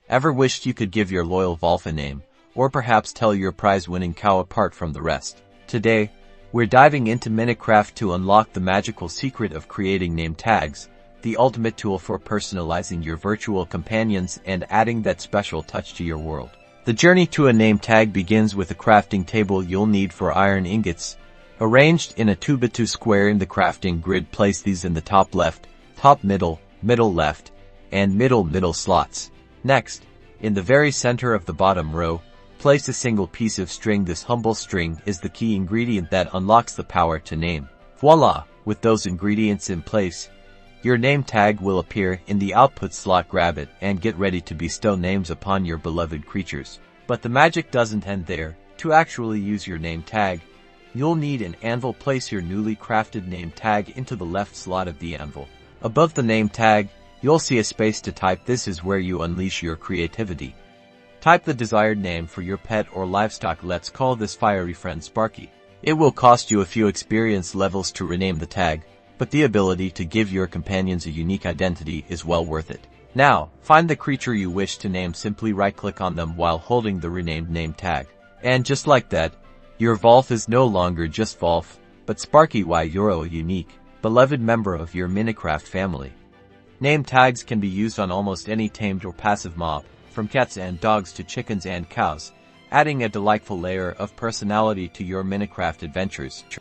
Ever wished you could give your loyal Wolf a name, or perhaps tell your prize-winning cow apart from the rest? Today, we're diving into Minecraft to unlock the magical secret of creating name tags, the ultimate tool for personalizing your virtual companions and adding that special touch to your world. The journey to a name tag begins with a crafting table you'll need for iron ingots. Arranged in a 2x2 square in the crafting grid, place these in the top left, top middle, middle left, and middle slots. Next, in the very center of the bottom row, place a single piece of string. This humble string is the key ingredient that unlocks the power to name. Voila! With those ingredients in place, your name tag will appear in the output slot. Grab it and get ready to bestow names upon your beloved creatures. But the magic doesn't end there. To actually use your name tag, you'll need an anvil. Place your newly crafted name tag into the left slot of the anvil. Above the name tag, you'll see a space to type. This is where you unleash your creativity. Type the desired name for your pet or livestock. Let's call this fiery friend Sparky. It will cost you a few experience levels to rename the tag, but the ability to give your companions a unique identity is well worth it. Now, find the creature you wish to name. Simply right-click on them while holding the renamed name tag. And just like that, your Wolf is no longer just Wolf, but Sparky. You're a unique, beloved member of your Minecraft family. Name tags can be used on almost any tamed or passive mob, from cats and dogs to chickens and cows, adding a delightful layer of personality to your Minecraft adventures.